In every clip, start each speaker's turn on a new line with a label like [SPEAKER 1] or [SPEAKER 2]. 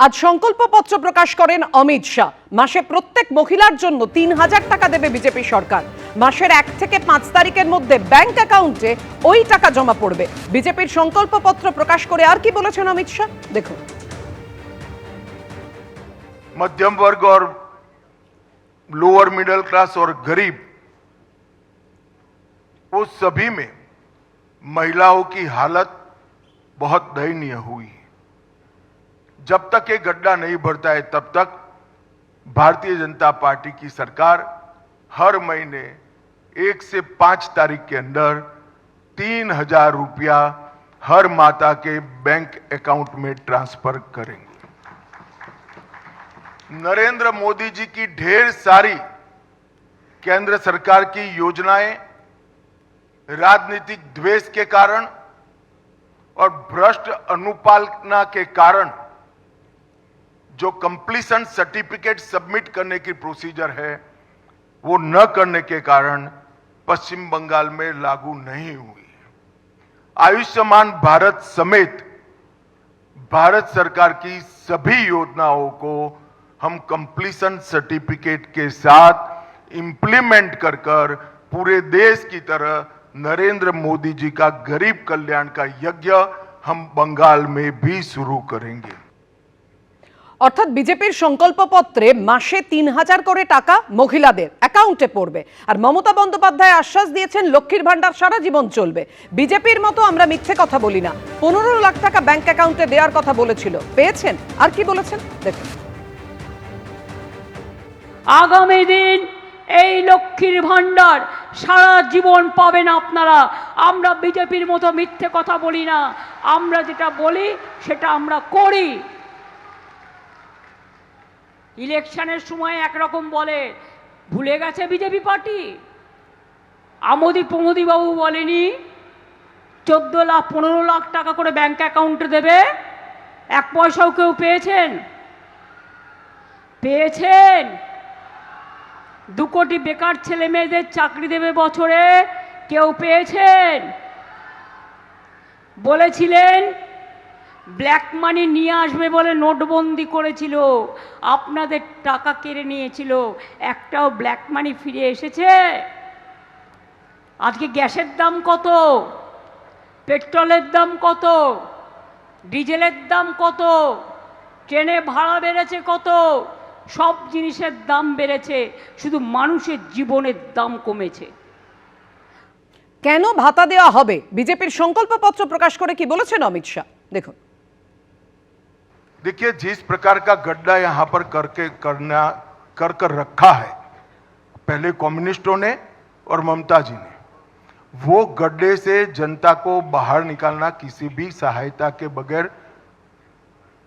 [SPEAKER 1] আজ সংকল্পপত্র প্রকাশ করেন অমিত শাহ। মাসে প্রত্যেক মহিলার জন্য ৩,০০০ টাকা দেবে বিজেপি সরকার। মাসের ১ থেকে ৫ তারিখের মধ্যে ব্যাংক অ্যাকাউন্টে ওই টাকা জমা পড়বে। বিজেপির সংকল্পপত্র প্রকাশ করে আর কি বলেছেন অমিত শাহ, দেখুন।
[SPEAKER 2] मध्यम वर्ग और लोअर मिडिल क्लास और गरीब, वो सभी में महिलाओं की हालत बहुत दयनीय हुई है। जब तक ये गड्ढा नहीं भरता है तब तक भारतीय जनता पार्टी की सरकार हर महीने 1 से 5 तारीख के अंदर 3,000 रुपया हर माता के बैंक अकाउंट में ट्रांसफर करेंगे। नरेंद्र मोदी जी की ढेर सारी केंद्र सरकार की योजनाएं राजनीतिक द्वेष के कारण और भ्रष्ट अनुपालना के कारण जो कंप्लीशन सर्टिफिकेट सबमिट करने की प्रोसीजर है वो न करने के कारण पश्चिम बंगाल में लागू नहीं हुई। आयुष्मान भारत समेत भारत सरकार की सभी योजनाओं को हम कंप्लीशन सर्टिफिकेट के साथ इंप्लीमेंट कर पूरे देश की तरह नरेंद्र मोदी जी का गरीब कल्याण का यज्ञ हम बंगाल में भी शुरू करेंगे।
[SPEAKER 1] অর্থাৎ বিজেপির সংকল্পপত্রে মাসে ৩,০০০ করে টাকা মহিলাদের অ্যাকাউন্টে পড়বে। আর মমতা বন্দ্যোপাধ্যায় আশ্বাস দিয়েছেন লক্ষ্মীর ভান্ডার সারা জীবন চলবে। বিজেপির মতো আমরা মিথ্যে কথা বলি না। ১৫ লাখ টাকা ব্যাংক অ্যাকাউন্টে দেওয়ার কথা বলেছিল, পেয়েছেন। আর কি বলেছেন দেখুন।
[SPEAKER 3] আগামী দিন এই লক্ষ্মীর ভান্ডার সারা জীবন পাবেন আপনারা। আমরা বিজেপির মতো মিথ্যে কথা বলি না, আমরা যেটা বলি সেটা আমরা করি। ইলেকশনের সময় একরকম বলে, ভুলে গেছে বিজেপি পার্টি? আমোদি প্রমোদি বাবু বলেনি 14 লাখ 15 লাখ টাকা করে ব্যাংক অ্যাকাউন্টে দেবে? 1 পয়সাও কেউ পেয়েছেন? পেয়েছেন? 2 কোটি বেকার ছেলে মেয়েদের চাকরি দেবে বছরে, কেউ পেয়েছেন? বলেছিলেন ব্ল্যাক মানি নিয়ে আসবে বলে নোটবন্দি করেছিল, আপনাদের টাকা কেড়ে নিয়েছিল, একটাও ব্ল্যাক মানি ফিরে এসেছে? আজকে গ্যাসের দাম কত, পেট্রোলের দাম কত, ডিজেলের দাম কত, ট্রেনে ভাড়া বেড়েছে কত, সব জিনিসের দাম বেড়েছে, শুধু মানুষের জীবনের দাম কমেছে।
[SPEAKER 1] কেন ভাতা দেওয়া হবে? বিজেপির সংকল্পপত্র প্রকাশ করে কি বলেছেন অমিত শাহ, দেখুন।
[SPEAKER 2] देखिए, जिस प्रकार का गड्ढा यहां पर कर रखा है पहले कम्युनिस्टों ने और ममता जी ने, वो गड्ढे से जनता को बाहर निकालना किसी भी सहायता के बगैर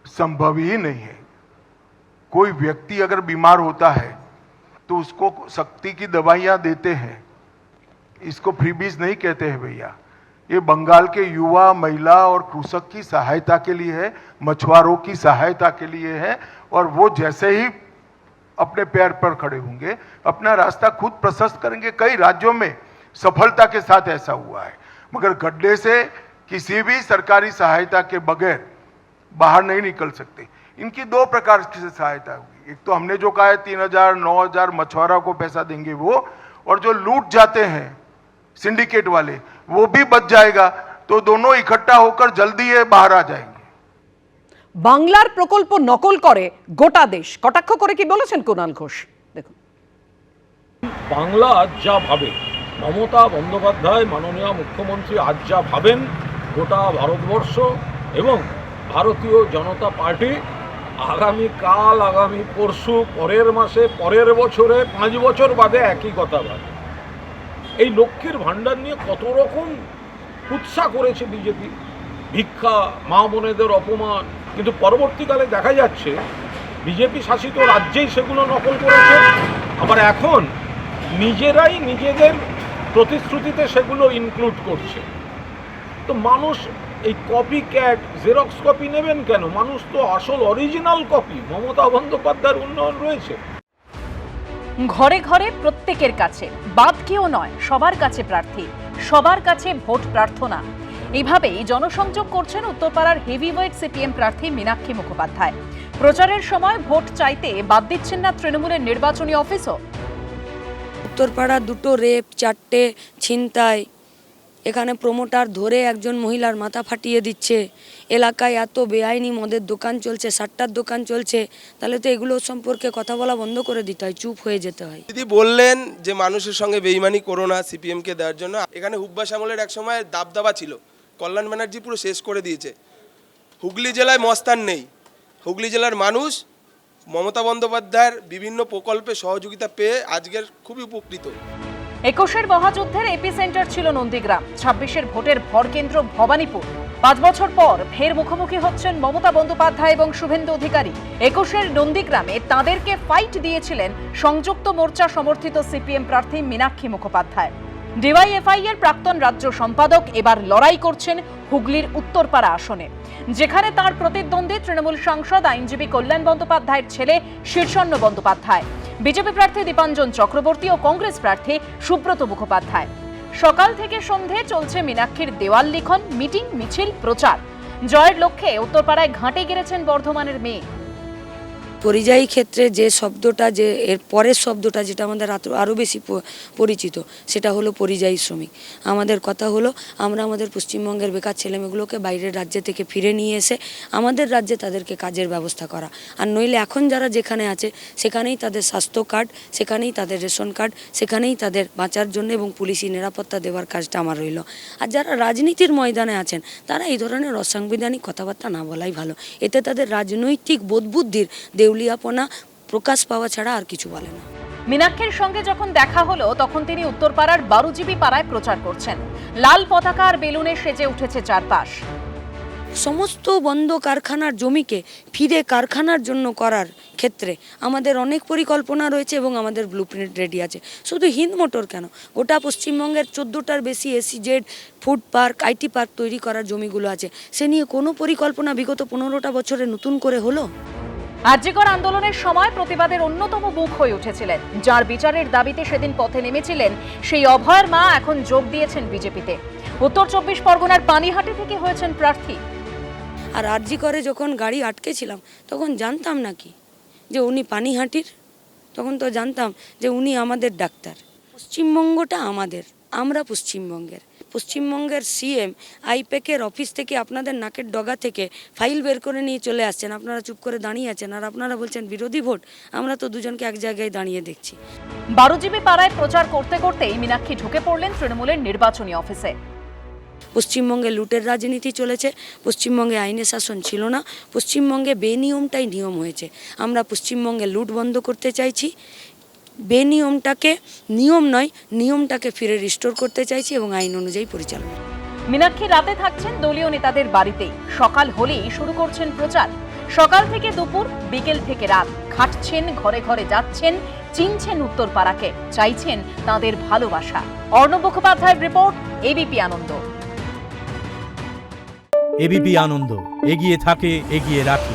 [SPEAKER 2] संभव ही नहीं है। कोई व्यक्ति अगर बीमार होता है तो उसको शक्ति की दवाइयां देते हैं, इसको फ्रीबीज नहीं कहते हैं भैया। ये बंगाल के युवा, महिला और कृषक की सहायता के लिए है, मछुआरों की सहायता के लिए है। और वो जैसे ही अपने पैर पर खड़े होंगे अपना रास्ता खुद प्रशस्त करेंगे। कई राज्यों में सफलता के साथ ऐसा हुआ है, मगर गड्ढे से किसी भी सरकारी सहायता के बगैर बाहर नहीं निकल सकते। इनकी 2 प्रकार से सहायता होगी। एक तो हमने जो कहा है 3,000 9,000 मछुआरों को पैसा देंगे वो, और जो लूट जाते हैं सिंडिकेट वाले वो भी बच जाएगा। तो दोनों इकट्ठा होकर जल्दी ये बाहर आ जाएंगे।
[SPEAKER 1] বাংলার প্রকল্প নকল করে গোটা দেশ, কটাক্ষ করে কি বলেছেন কুণাল ঘোষ, দেখুন।
[SPEAKER 4] বাংলা আজ যা ভাবে, মমতা বন্দ্যোপাধ্যায় মাননীয় মুখ্যমন্ত্রী আজ যা ভাবেন, গোটা ভারতবর্ষ এবং ভারতীয় জনতা পার্টি আগামীকাল, আগামী পরশু, পরের মাসে, পরের বছরে, 5 বছর বাদে একই কথা ভাবে। এই লক্ষ্মীর ভাণ্ডার নিয়ে কত রকম কুৎসা করেছে বিজেপি, ভিক্ষা, মা বোনেদের অপমান, কিন্তু পরবর্তীকালে দেখা যাচ্ছে বিজেপি শাসিত রাজ্যেই সেগুলো নকল করেছে, আবার এখন নিজেরাই নিজেদের প্রতিশ্রুতিতে সেগুলো ইনক্লুড করছে। তো মানুষ এই কপি ক্যাট, জেরক্স কপি নেবেন কেন? মানুষ তো আসল অরিজিনাল কপি। মমতা বন্দ্যোপাধ্যায়ের উন্নয়ন রয়েছে
[SPEAKER 5] ঘরে ঘরে, প্রত্যেকের কাছে, বাদ কেউ নয়, সবার কাছে প্রার্থী, সবার কাছে ভোট প্রার্থনা। এইভাবেই জনসংযোগ করছেন উত্তরপাড়ার হেভিওয়েট সিপিএম প্রার্থী মীনাক্ষী মুখোপাধ্যায়। প্রচারের সময় ভোট চাইতে বাদ দিচ্ছেন না তৃণমূলের নির্বাচনী অফিসও।
[SPEAKER 6] উত্তরপাড়া 2টো রেপ, 4টে ছিনতাই, এখানে প্রমোটার ধরে একজন মহিলার মাথা ফাটিয়ে দিচ্ছে, এলাকায় এত বেআইনি মদের দোকান চলছে, সাট্টার দোকান চলছে, তাহলে তো এগুলো সম্পর্কে কথা বলা বন্ধ করে দিতে হয়, চুপ হয়ে যেতে হয়।
[SPEAKER 7] দিদি বললেন যে মানুষের সঙ্গে বেইমানি করো না সিপিএমকে দেওয়ার জন্য। এখানে হুব্বা শ্যামলের এক সময় দাবদাবা ছিল, কল্যাণ ব্যানার্জি পুরো শেষ করে দিয়েছে। হুগলি জেলায় মস্তান নেই, হুগলি জেলার মানুষ মমতা বন্দ্যোপাধ্যায়ের বিভিন্ন প্রকল্পে সহযোগিতা পেয়ে আজকের খুবই উপকৃত।
[SPEAKER 5] 21-এর মহাযুদ্ধের এপিসেন্টার ছিল নন্দীগ্রাম, 26-এর ভোটের ভরকেন্দ্র ভবানীপুর। 5 বছর পর ফের মুখোমুখি হচ্ছেন মমতা বন্দ্যোপাধ্যায় এবং শুভেন্দু অধিকারী। 21-এর নন্দীগ্রামে তাঁদেরকে ফাইট দিয়েছিলেন সংযুক্ত মোর্চা সমর্থিত সিপিএম প্রার্থী মীনাক্ষী মুখোপাধ্যায়। ডিওয়াইএফআই এর প্রাক্তন রাজ্য সম্পাদক এবার লড়াই করছেন হুগলির উত্তরপাড়া আসনে, যেখানে তার প্রতিদ্বন্দ্বী তৃণমূল সাংসদ আইনজীবী কল্যাণ বন্দ্যোপাধ্যায়ের ছেলে শীর্ষণ্য বন্দ্যোপাধ্যায়, বিজেপি প্রার্থী দীপাঞ্জন চক্রবর্তী ও কংগ্রেস প্রার্থী সুব্রত মুখোপাধ্যায়। সকাল থেকে সন্ধে চলছে মীনাক্ষীর দেওয়াল লিখন, মিটিং, মিছিল, প্রচার। জয়ের লক্ষ্যে উত্তরপাড়ায় ঘাঁটে গেড়েছেন বর্ধমানের মেয়ে।
[SPEAKER 6] পরিযায়ী ক্ষেত্রে যে শব্দটা, যে এর পরের শব্দটা যেটা আমাদের আরও বেশি পরিচিত, সেটা হলো পরিযায়ী শ্রমিক। আমাদের কথা হলো আমরা আমাদের পশ্চিমবঙ্গের বেকার ছেলেমেয়েগুলোকে বাইরের রাজ্য থেকে ফিরে নিয়ে এসে আমাদের রাজ্যে তাদেরকে কাজের ব্যবস্থা করা। আর নইলে এখন যারা যেখানে আছে সেখানেই তাদের স্বাস্থ্য কার্ড, সেখানেই তাদের রেশন কার্ড, সেখানেই তাদের বাঁচার জন্য এবং পুলিশি নিরাপত্তা দেওয়ার কাজটা আমার রইল। আর যারা রাজনীতির ময়দানে আছেন তারা এই ধরনের অসাংবিধানিক কথাবার্তা না বলাই ভালো। এতে তাদের রাজনৈতিক বোধবুদ্ধির দেউলিয়াপনা প্রকাশ পাওয়া ছাড়া আর কিছু বলে না।
[SPEAKER 5] মীনাক্ষীর সঙ্গে যখন দেখা হলো তখন তিনি উত্তরপাড়ার বারুজিবি পাড়ায় প্রচার করছেন। লাল পতাকা আর বেলুনে সেজে উঠেছে চারপাশ।
[SPEAKER 6] সমস্ত বন্ধ কারখানার জমিকে ফিরে কারখানার জন্য করার ক্ষেত্রে আমাদের অনেক পরিকল্পনা রয়েছে এবং আমাদের ব্লুপ্রিন্ট রেডি আছে। শুধু হিন্দ মোটর কেন, গোটা পশ্চিমবঙ্গের 14টার বেশি ACZ, food park, IT park তৈরি করার জমিগুলো আছে। সে নিয়ে কোনো পরিকল্পনা বিগত 15টা বছরে নতুন করে হলো?
[SPEAKER 5] আরজিকর আন্দোলনের সময় প্রতিবাদের অন্যতম মুখ হয়ে উঠেছিলেন, যার বিচারের দাবিতে সেদিন পথে নেমেছিলেন সেই অভয়ের মা এখন যোগ দিয়েছেন বিজেপিতে। উত্তর 24 পরগনার পানিহাটি থেকে হয়েছেন প্রার্থী।
[SPEAKER 6] আর আরজিকরে যখন গাড়ি আটকেছিলাম তখন জানতাম নাকি যে উনি পানিহাটির? তখন তো জানতাম যে উনি আমাদের ডাক্তার। পশ্চিমবঙ্গটা আমাদের, আমরা পশ্চিমবঙ্গের সিএম আইপ্যাকের অফিস থেকে আপনাদের নাকের ডগা থেকে ফাইল বের করে নিয়ে চলে আসছেন, আপনারা চুপ করে দাঁড়িয়ে আছেন আর আপনারা বলছেন বিরোধী ভোট। আমরা তো দুজনকে এক জায়গায় দাঁড়িয়ে দেখছি।
[SPEAKER 5] বারুজিবি পাড়ায় প্রচার করতে করতেই মীনাক্ষী ঢুকে পড়লেন তৃণমূলের নির্বাচনী অফিসে।
[SPEAKER 6] পশ্চিমবঙ্গে লুটের রাজনীতি চলেছে, পশ্চিমবঙ্গে আইনের শাসন ছিল না, পশ্চিমবঙ্গে বেনিয়মটাই নিয়ম হয়েছে। আমরা পশ্চিমবঙ্গে লুট বন্ধ করতে চাইছি, বেনিয়মটাকে নিয়ম নয়, নিয়মটাকে ফিরে রিস্টোর করতে চাইছি এবং আইন অনুযায়ী পরিচালনা।
[SPEAKER 5] মীনাক্ষী রাতে থাকছেন দলীয় নেতাদের বাড়িতেই, সকাল হলেই শুরু করছেন প্রচার। সকাল থেকে দুপুর, বিকেল থেকে রাত খাটছেন, ঘরে ঘরে যাচ্ছেন, চিনছেন উত্তরপাড়াকে, চাইছেন তাদের ভালোবাসা। অর্ণব মুখোপাধ্যায়ের রিপোর্ট, এবিপি আনন্দ।
[SPEAKER 8] এবিপি আনন্দ এগিয়ে থাকে, এগিয়ে রাখে।